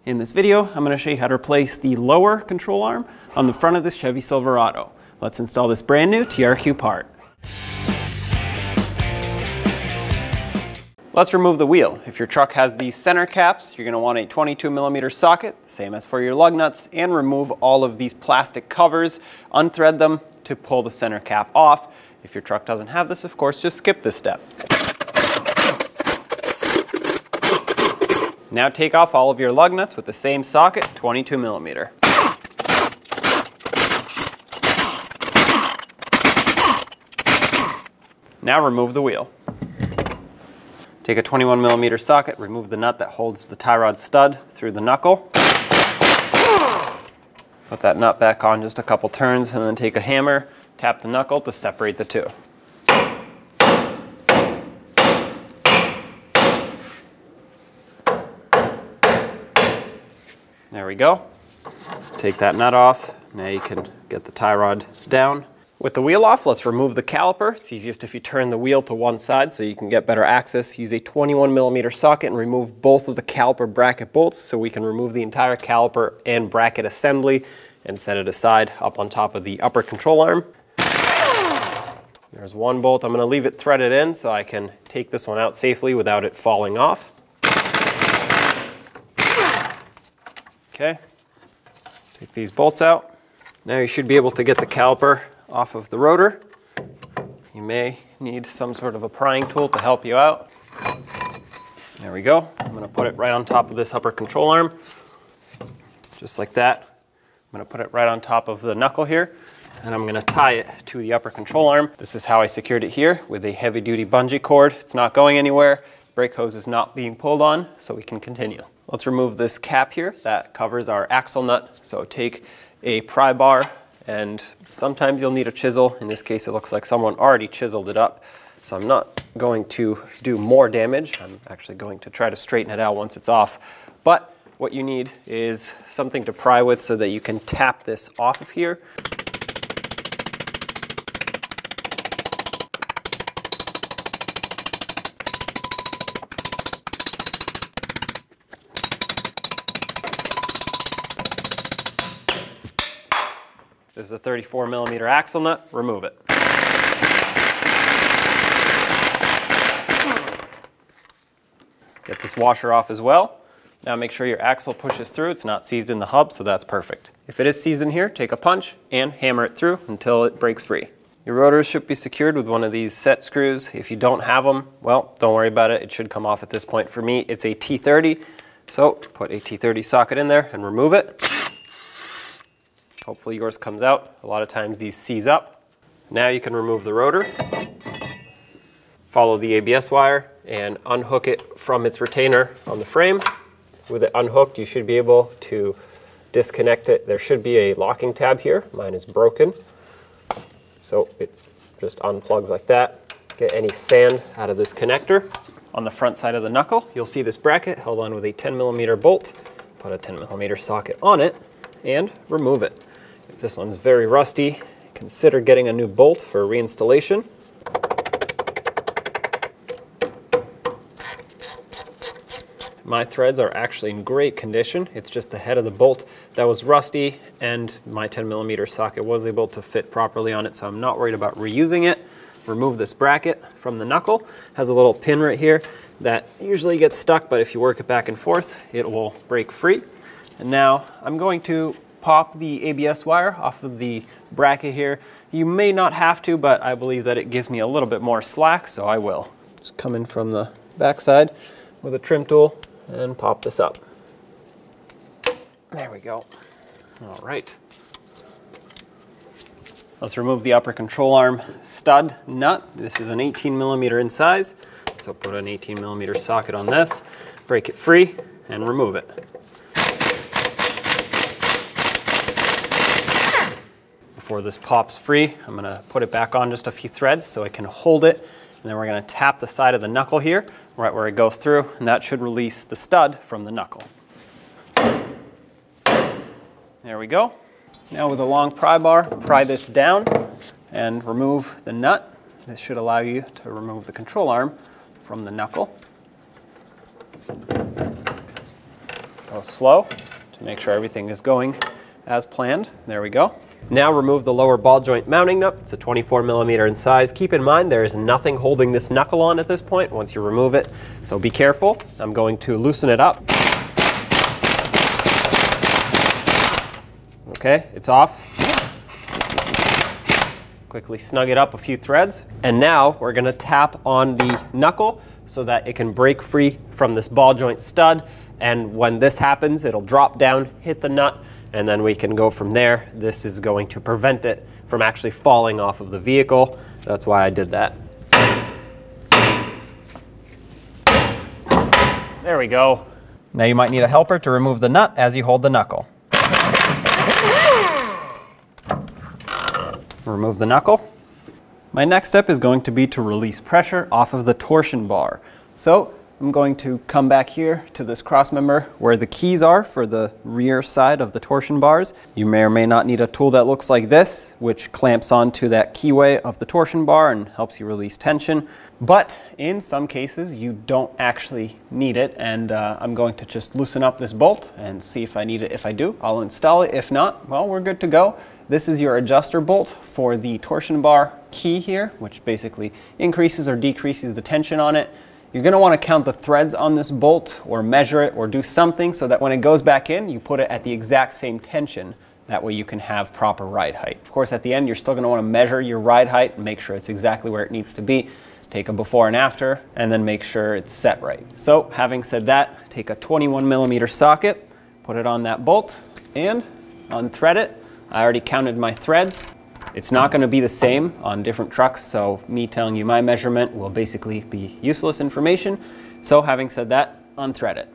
In this video, I'm going to show you how to replace the lower control arm on the front of this Chevy Silverado. Let's install this brand new TRQ part. Let's remove the wheel. If your truck has these center caps, you're going to want a 22mm socket, the same as for your lug nuts, and remove all of these plastic covers, unthread them to pull the center cap off. If your truck doesn't have this, of course, just skip this step. Now take off all of your lug nuts with the same socket, 22mm. Now remove the wheel. Take a 21mm socket, remove the nut that holds the tie rod stud through the knuckle. Put that nut back on just a couple turns and then take a hammer, tap the knuckle to separate the two. There we go. Take that nut off. Now you can get the tie rod down. With the wheel off, let's remove the caliper. It's easiest if you turn the wheel to one side so you can get better access. Use a 21mm socket and remove both of the caliper bracket bolts so we can remove the entire caliper and bracket assembly and set it aside up on top of the upper control arm. There's one bolt. I'm going to leave it threaded in so I can take this one out safely without it falling off. Okay, take these bolts out. Now you should be able to get the caliper off of the rotor. You may need some sort of a prying tool to help you out. There we go. I'm going to put it right on top of this upper control arm, just like that. I'm going to put it right on top of the knuckle here, and I'm going to tie it to the upper control arm. This is how I secured it here with a heavy-duty bungee cord. It's not going anywhere. Brake hose is not being pulled on, so we can continue. Let's remove this cap here that covers our axle nut. So take a pry bar, and sometimes you'll need a chisel. In this case, it looks like someone already chiseled it up. So I'm not going to do more damage. I'm actually going to try to straighten it out once it's off. But what you need is something to pry with so that you can tap this off of here. This is a 34mm axle nut. Remove it. Get this washer off as well. Now make sure your axle pushes through. It's not seized in the hub, so that's perfect. If it is seized in here, take a punch and hammer it through until it breaks free. Your rotors should be secured with one of these set screws. If you don't have them, well, don't worry about it. It should come off at this point. For me, it's a T30. So put a T30 socket in there and remove it. Hopefully yours comes out. A lot of times these seize up. Now you can remove the rotor. Follow the ABS wire and unhook it from its retainer on the frame. With it unhooked, you should be able to disconnect it. There should be a locking tab here. Mine is broken. So it just unplugs like that. Get any sand out of this connector. On the front side of the knuckle, you'll see this bracket held on with a 10mm bolt. Put a 10mm socket on it and remove it. If this one's very rusty, consider getting a new bolt for reinstallation. My threads are actually in great condition. It's just the head of the bolt that was rusty, and my 10mm socket was able to fit properly on it, so I'm not worried about reusing it. Remove this bracket from the knuckle. It has a little pin right here that usually gets stuck, but if you work it back and forth, it will break free. And now I'm going to pop the ABS wire off of the bracket here. You may not have to, but I believe that it gives me a little bit more slack, so I will. Just come in from the back side with a trim tool and pop this up. There we go. All right. Let's remove the upper control arm stud nut. This is an 18mm in size, so put an 18mm socket on this, break it free, and remove it. Before this pops free, I'm going to put it back on just a few threads so I can hold it, and then we're going to tap the side of the knuckle here, right where it goes through, and that should release the stud from the knuckle. There we go. Now with a long pry bar, pry this down and remove the nut. This should allow you to remove the control arm from the knuckle. Go slow to make sure everything is going as planned. There we go. Now remove the lower ball joint mounting nut. It's a 24mm in size. Keep in mind there is nothing holding this knuckle on at this point once you remove it, so be careful. I'm going to loosen it up. Okay, it's off. Quickly snug it up a few threads. And now we're gonna tap on the knuckle so that it can break free from this ball joint stud. And when this happens, it'll drop down, hit the nut, and then we can go from there. This is going to prevent it from actually falling off of the vehicle. That's why I did that. There we go. Now you might need a helper to remove the nut as you hold the knuckle. Remove the knuckle. My next step is going to be to release pressure off of the torsion bar. So I'm going to come back here to this cross member where the keys are for the rear side of the torsion bars. You may or may not need a tool that looks like this, which clamps onto that keyway of the torsion bar and helps you release tension. But in some cases, you don't actually need it, and I'm going to just loosen up this bolt and see if I need it. If I do, I'll install it. If not, well, we're good to go. This is your adjuster bolt for the torsion bar key here, which basically increases or decreases the tension on it. You're going to want to count the threads on this bolt or measure it or do something so that when it goes back in, you put it at the exact same tension. That way you can have proper ride height. Of course, at the end, you're still going to want to measure your ride height and make sure it's exactly where it needs to be. Take a before and after, and then make sure it's set right. So having said that, take a 21mm socket, put it on that bolt, and unthread it. I already counted my threads. It's not going to be the same on different trucks, so me telling you my measurement will basically be useless information. So having said that, unthread it.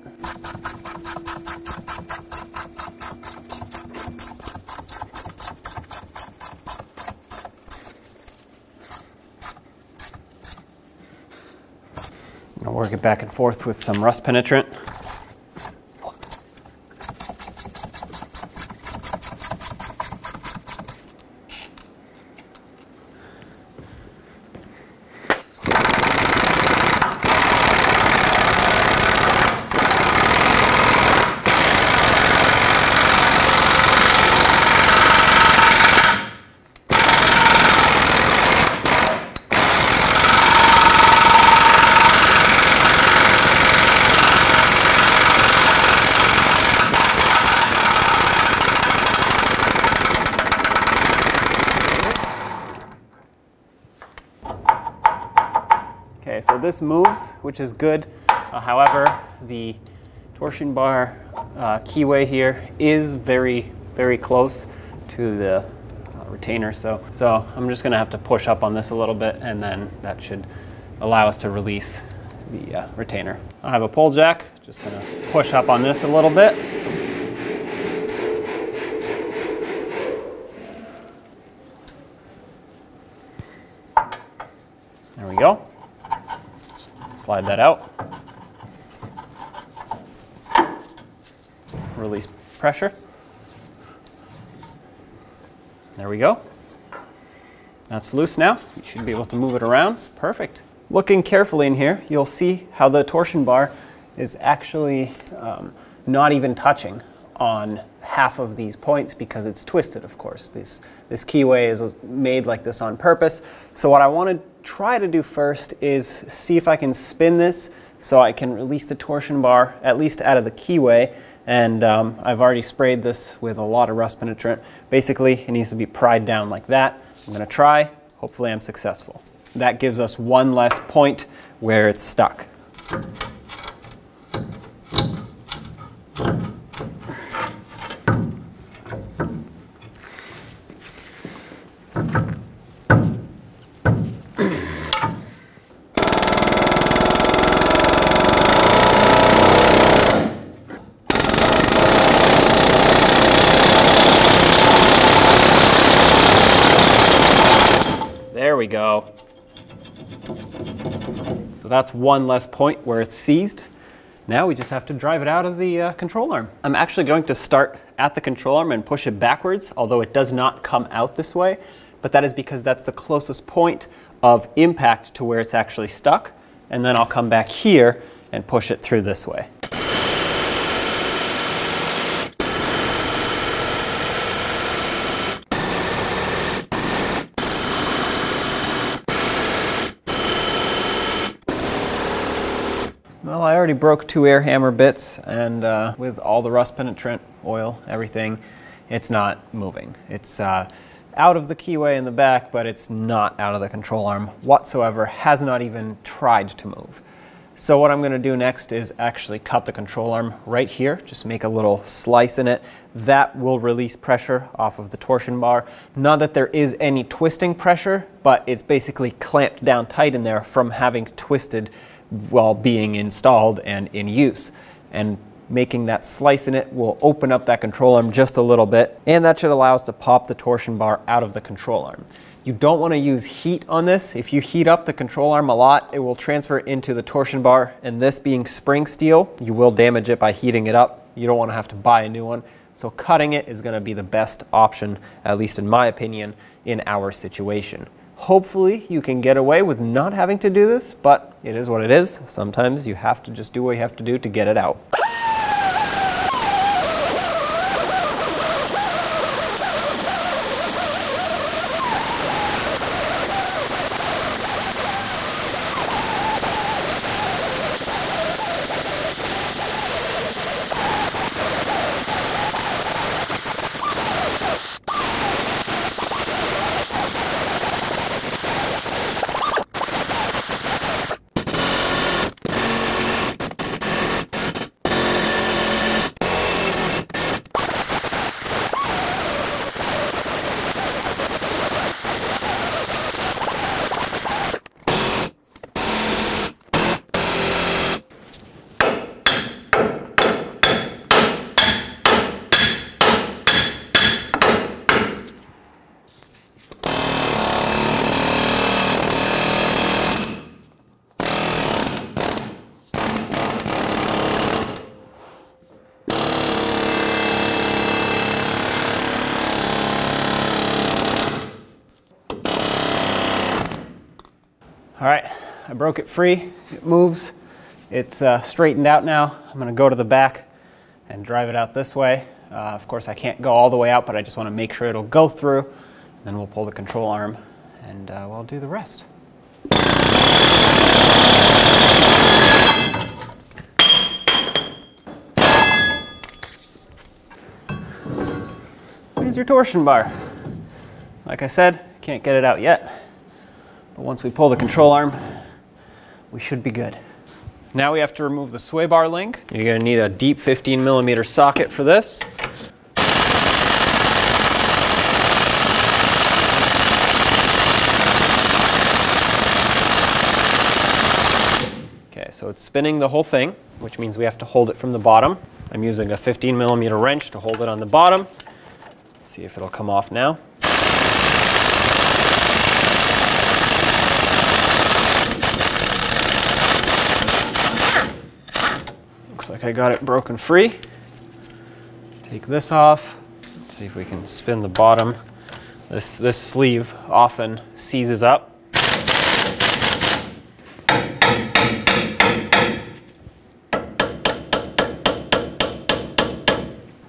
I'll work it back and forth with some rust penetrant. Okay, so this moves, which is good. However, the torsion bar keyway here is very, very close to the retainer. So I'm just gonna have to push up on this a little bit, and then that should allow us to release the retainer. I have a pull jack, just gonna push up on this a little bit. There we go. Slide that out. Release pressure. There we go. That's loose now. You should be able to move it around. Perfect. Looking carefully in here, you'll see how the torsion bar is actually not even touching on half of these points because it's twisted, of course. This keyway is made like this on purpose. So what I want to try to do first is see if I can spin this so I can release the torsion bar at least out of the keyway. And I've already sprayed this with a lot of rust penetrant. Basically, it needs to be pried down like that. I'm going to try. Hopefully I'm successful. That gives us one less point where it's stuck. There we go. So that's one less point where it's seized. Now we just have to drive it out of the control arm. I'm actually going to start at the control arm and push it backwards, although it does not come out this way, but that is because that's the closest point of impact to where it's actually stuck. And then I'll come back here and push it through this way. already broke 2 air hammer bits, and with all the rust penetrant oil, everything, it's not moving. It's out of the keyway in the back, but it's not out of the control arm whatsoever, has not even tried to move. So what I'm going to do next is actually cut the control arm right here, just make a little slice in it. That will release pressure off of the torsion bar. Not that there is any twisting pressure, but it's basically clamped down tight in there from having twisted while being installed and in use. And making that slice in it will open up that control arm just a little bit, and that should allow us to pop the torsion bar out of the control arm. You don't want to use heat on this. If you heat up the control arm a lot, it will transfer into the torsion bar, and this being spring steel, you will damage it by heating it up. You don't want to have to buy a new one. So cutting it is going to be the best option, at least in my opinion, in our situation. Hopefully you can get away with not having to do this, but it is what it is. Sometimes you have to just do what you have to do to get it out. All right, I broke it free, it moves, it's straightened out now. I'm gonna go to the back and drive it out this way. Of course, I can't go all the way out, but I just wanna make sure it'll go through. Then we'll pull the control arm and we'll do the rest. Here's your torsion bar. Like I said, can't get it out yet. But once we pull the control arm, we should be good. Now we have to remove the sway bar link. You're going to need a deep 15mm socket for this. Okay, so it's spinning the whole thing, which means we have to hold it from the bottom. I'm using a 15mm wrench to hold it on the bottom. Let's see if it'll come off now. Looks like I got it broken free. Take this off. Let's see if we can spin the bottom. This sleeve often seizes up. I'm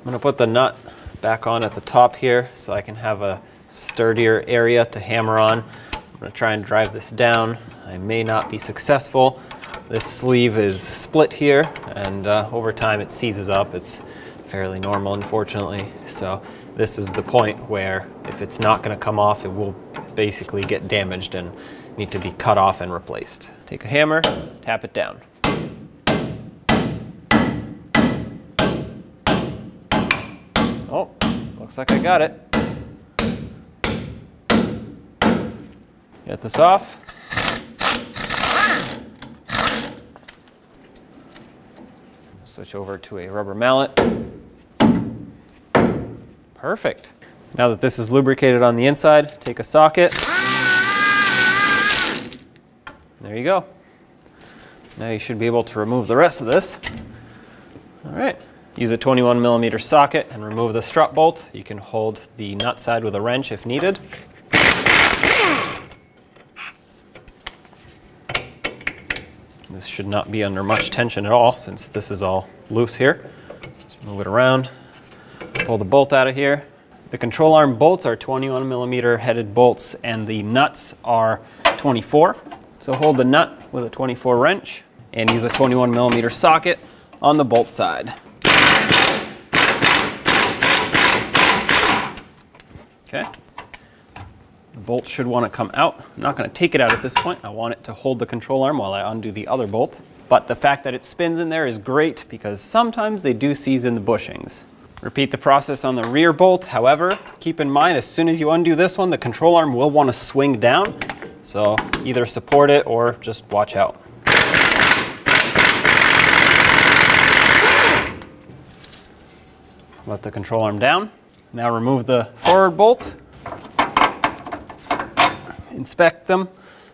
gonna put the nut back on at the top here so I can have a sturdier area to hammer on. I'm gonna try and drive this down. I may not be successful. This sleeve is split here, and over time it seizes up. It's fairly normal, unfortunately. So this is the point where if it's not going to come off, it will basically get damaged and need to be cut off and replaced. Take a hammer, tap it down. Oh, looks like I got it. Get this off. Switch over to a rubber mallet. Perfect. Now that this is lubricated on the inside, take a socket. There you go. Now you should be able to remove the rest of this. All right. Use a 21mm socket and remove the strut bolt. You can hold the nut side with a wrench if needed. This should not be under much tension at all since this is all loose here. Just move it around, pull the bolt out of here. The control arm bolts are 21mm headed bolts and the nuts are 24. So hold the nut with a 24 wrench and use a 21mm socket on the bolt side. Okay. The bolt should want to come out. I'm not going to take it out at this point. I want it to hold the control arm while I undo the other bolt. But the fact that it spins in there is great because sometimes they do seize in the bushings. Repeat the process on the rear bolt. However, keep in mind, as soon as you undo this one, the control arm will want to swing down. So either support it or just watch out. Let the control arm down. Now remove the forward bolt. Inspect them.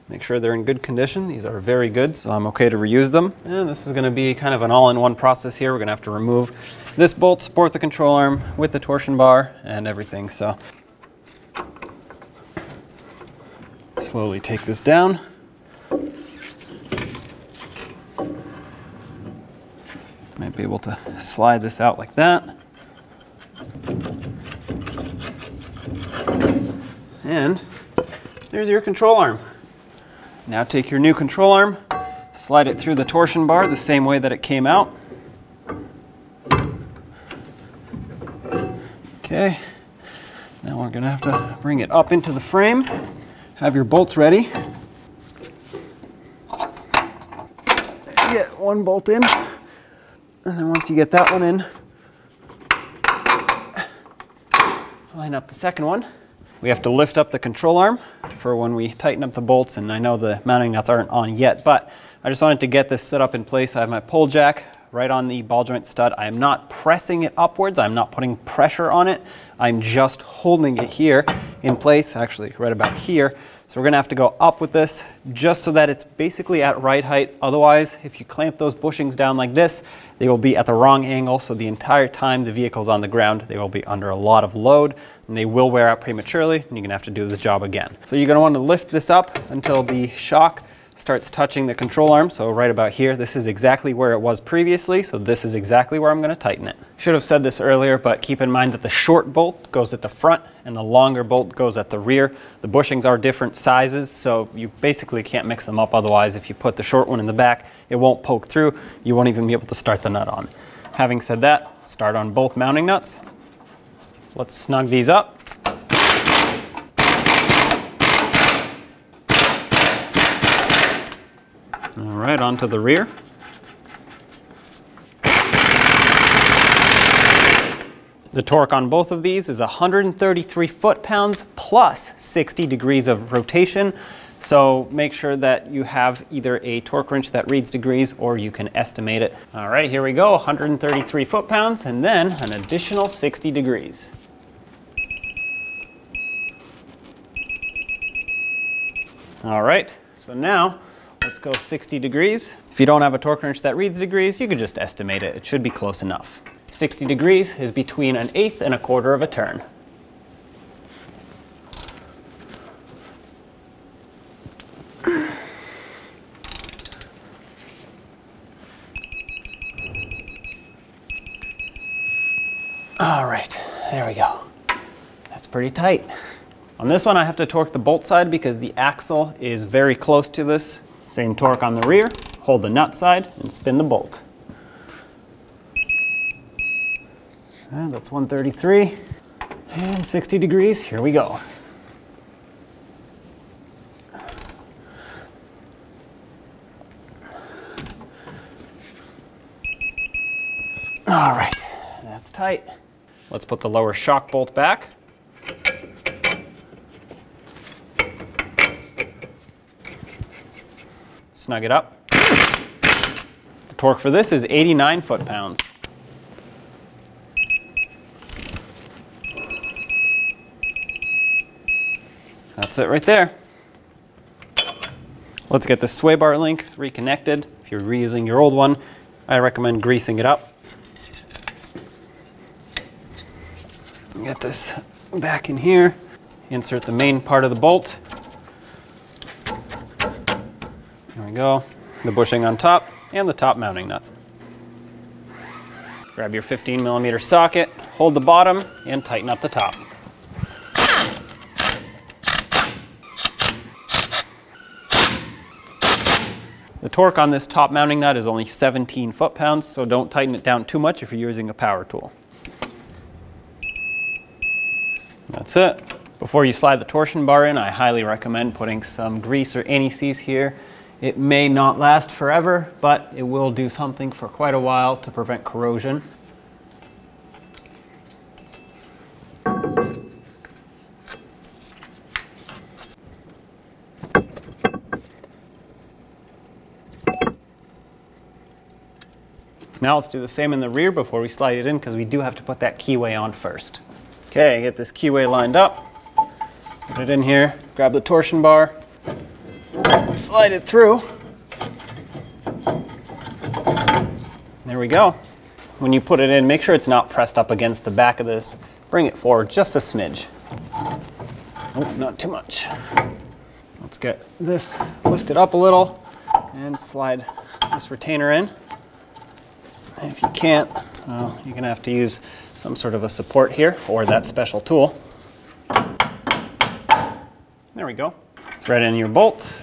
Make sure they're in good condition. These are very good, so I'm okay to reuse them. And this is going to be kind of an all-in-one process here. We're going to have to remove this bolt, support the control arm with the torsion bar and everything. So slowly take this down. Might be able to slide this out like that. And there's your control arm. Now take your new control arm, slide it through the torsion bar the same way that it came out. Okay, now we're going to have to bring it up into the frame. Have your bolts ready. Get one bolt in, and then once you get that one in, line up the second one. We have to lift up the control arm for when we tighten up the bolts, and I know the mounting nuts aren't on yet, but I just wanted to get this set up in place. I have my pull jack right on the ball joint stud. I am not pressing it upwards. I'm not putting pressure on it. I'm just holding it here in place, actually right about here. So we're gonna have to go up with this just so that it's basically at right height. Otherwise, if you clamp those bushings down like this, they will be at the wrong angle. So the entire time the vehicle's on the ground, they will be under a lot of load and they will wear out prematurely, and you're gonna have to do this job again. So you're gonna wanna lift this up until the shock starts touching the control arm. So right about here, this is exactly where it was previously. So this is exactly where I'm going to tighten it. Should have said this earlier, but keep in mind that the short bolt goes at the front and the longer bolt goes at the rear. The bushings are different sizes, so you basically can't mix them up. Otherwise, if you put the short one in the back, it won't poke through. You won't even be able to start the nut on. Having said that, start on both mounting nuts. Let's snug these up. All right, onto the rear. The torque on both of these is 133 foot-pounds plus 60 degrees of rotation. So make sure that you have either a torque wrench that reads degrees or you can estimate it. All right, here we go, 133 foot-pounds and then an additional 60 degrees. All right, so now let's go 60 degrees. If you don't have a torque wrench that reads degrees, you could just estimate it. It should be close enough. 60 degrees is between 1/8 and 1/4 of a turn. All right, there we go. That's pretty tight. On this one, I have to torque the bolt side because the axle is very close to this. Same torque on the rear, hold the nut side and spin the bolt. And that's 133 and 60 degrees, here we go. All right, that's tight. Let's put the lower shock bolt back. Snug it up. The torque for this is 89 foot-pounds. That's it right there. Let's get the sway bar link reconnected. If you're reusing your old one, I recommend greasing it up. Get this back in here. Insert the main part of the bolt. There we go. The bushing on top and the top mounting nut. Grab your 15mm socket, hold the bottom, and tighten up the top. The torque on this top mounting nut is only 17 foot-pounds, so don't tighten it down too much if you're using a power tool. That's it. Before you slide the torsion bar in, I highly recommend putting some grease or anti-seize here. It may not last forever, but it will do something for quite a while to prevent corrosion. Now let's do the same in the rear before we slide it in, because we do have to put that keyway on first. Okay, get this keyway lined up, put it in here, grab the torsion bar, slide it through. There we go. When you put it in, make sure it's not pressed up against the back of this. Bring it forward just a smidge. Oh, not too much. Let's get this lifted up a little and slide this retainer in. If you can't, well, you're going to have to use some sort of a support here or that special tool. There we go. Thread in your bolt.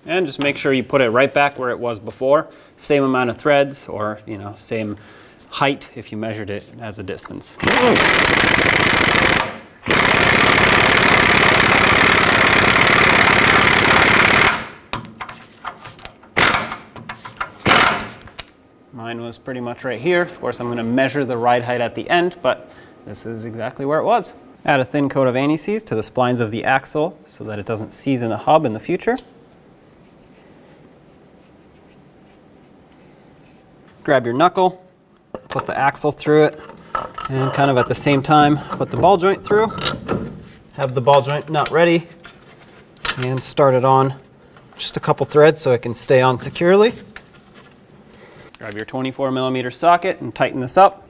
And just make sure you put it right back where it was before. Same amount of threads, or, you know, same height if you measured it as a distance. Mine was pretty much right here. Of course, I'm going to measure the ride height at the end, but this is exactly where it was. Add a thin coat of anti-seize to the splines of the axle so that it doesn't seize in the hub in the future. Grab your knuckle, put the axle through it, and kind of at the same time, put the ball joint through. Have the ball joint nut ready, and start it on just a couple threads so it can stay on securely. Grab your 24mm socket and tighten this up.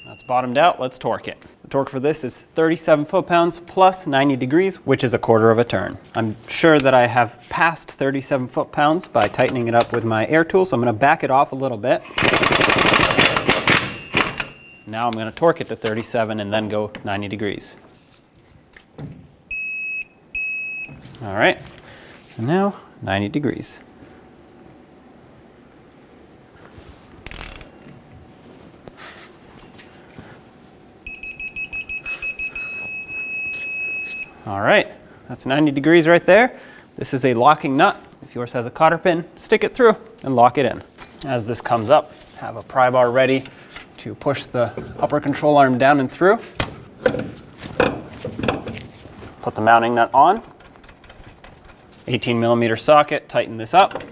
That's bottomed out, let's torque it. The torque for this is 37 foot-pounds plus 90 degrees, which is a quarter of a turn. I'm sure that I have passed 37 foot-pounds by tightening it up with my air tool, so I'm going to back it off a little bit. Now I'm going to torque it to 37 and then go 90 degrees. All right, and now 90 degrees. All right, that's 90 degrees right there. This is a locking nut. If yours has a cotter pin, stick it through and lock it in. As this comes up, have a pry bar ready to push the upper control arm down and through. Put the mounting nut on. 18mm socket, tighten this up.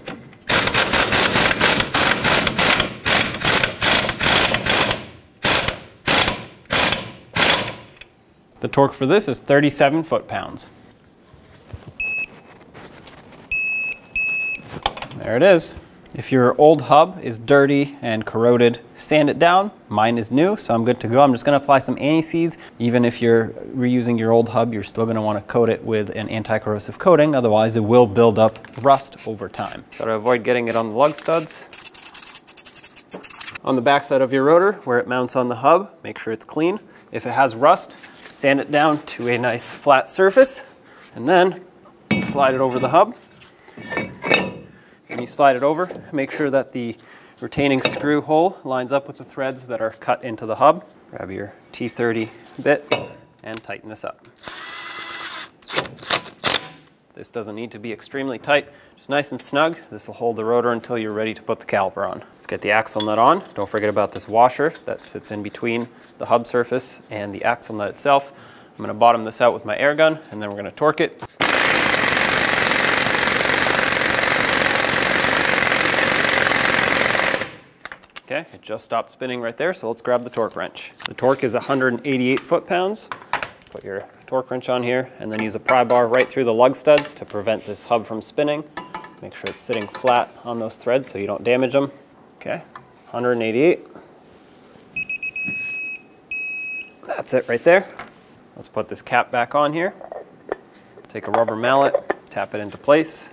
The torque for this is 37 foot-pounds. There it is. If your old hub is dirty and corroded, sand it down. Mine is new, so I'm good to go. I'm just going to apply some anti-seize. Even if you're reusing your old hub, you're still going to want to coat it with an anti-corrosive coating, otherwise it will build up rust over time. Got to avoid getting it on the lug studs. On the back side of your rotor, where it mounts on the hub, make sure it's clean. If it has rust, sand it down to a nice flat surface, and then slide it over the hub. When you slide it over, make sure that the retaining screw hole lines up with the threads that are cut into the hub. Grab your T30 bit and tighten this up. This doesn't need to be extremely tight, just nice and snug. This will hold the rotor until you're ready to put the caliper on. Let's get the axle nut on. Don't forget about this washer that sits in between the hub surface and the axle nut itself. I'm going to bottom this out with my air gun, and then we're going to torque it. Okay, it just stopped spinning right there, so let's grab the torque wrench. The torque is 188 foot-pounds. Put your torque wrench on here, and then use a pry bar right through the lug studs to prevent this hub from spinning. Make sure it's sitting flat on those threads so you don't damage them. Okay, 188. That's it right there. Let's put this cap back on here. Take a rubber mallet, tap it into place.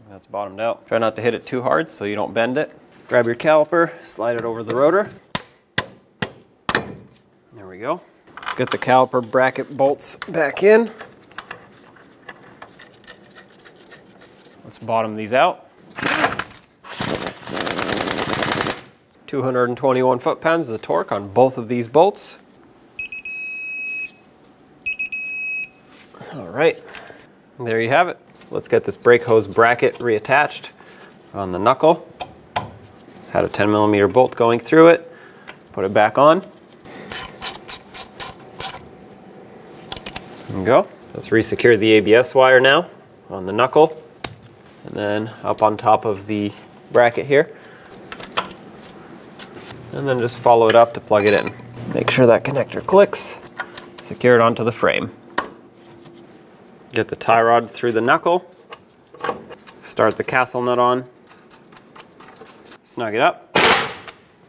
That's bottomed out. Try not to hit it too hard so you don't bend it. Grab your caliper, slide it over the rotor. There we go. Let's get the caliper bracket bolts back in. Let's bottom these out. 221 foot-pounds of torque on both of these bolts. All right, there you have it. Let's get this brake hose bracket reattached on the knuckle. It's had a 10mm bolt going through it. Put it back on. There we go. Let's resecure the ABS wire now on the knuckle, and then up on top of the bracket here. And then just follow it up to plug it in. Make sure that connector clicks. Secure it onto the frame. Get the tie rod through the knuckle. Start the castle nut on. Snug it up.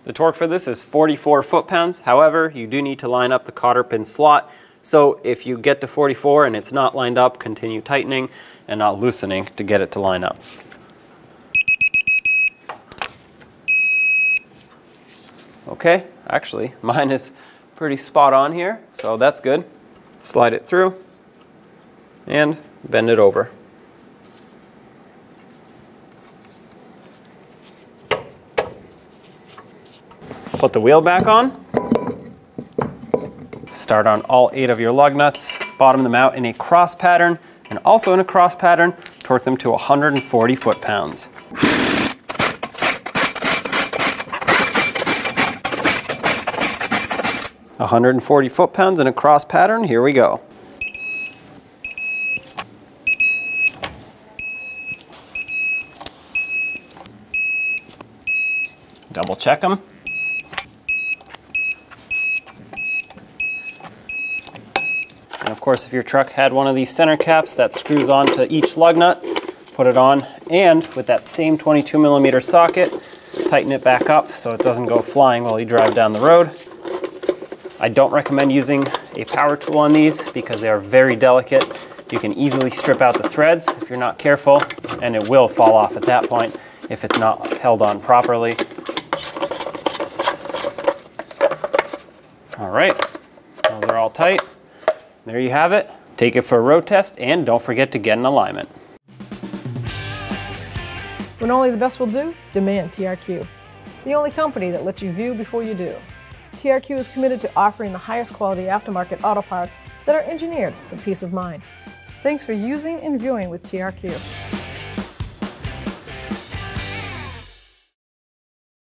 The torque for this is 44 foot-pounds. However, you do need to line up the cotter pin slot. So if you get to 44 and it's not lined up, continue tightening and not loosening to get it to line up. Okay, actually, mine is pretty spot on here, so that's good. Slide it through and bend it over. Put the wheel back on. Start on all 8 of your lug nuts, bottom them out in a cross pattern, and also in a cross pattern, torque them to 140 foot-pounds. $140 foot-pounds in a cross pattern, here we go. Double check them. And of course, if your truck had one of these center caps that screws onto each lug nut, put it on, and with that same 22mm socket, tighten it back up so it doesn't go flying while you drive down the road. I don't recommend using a power tool on these because they are very delicate. You can easily strip out the threads if you're not careful, and it will fall off at that point if it's not held on properly. All right, those are all tight. There you have it. Take it for a road test, and don't forget to get an alignment. When only the best will do, demand TRQ. The only company that lets you view before you do. TRQ is committed to offering the highest quality aftermarket auto parts that are engineered for peace of mind. Thanks for using and viewing with TRQ.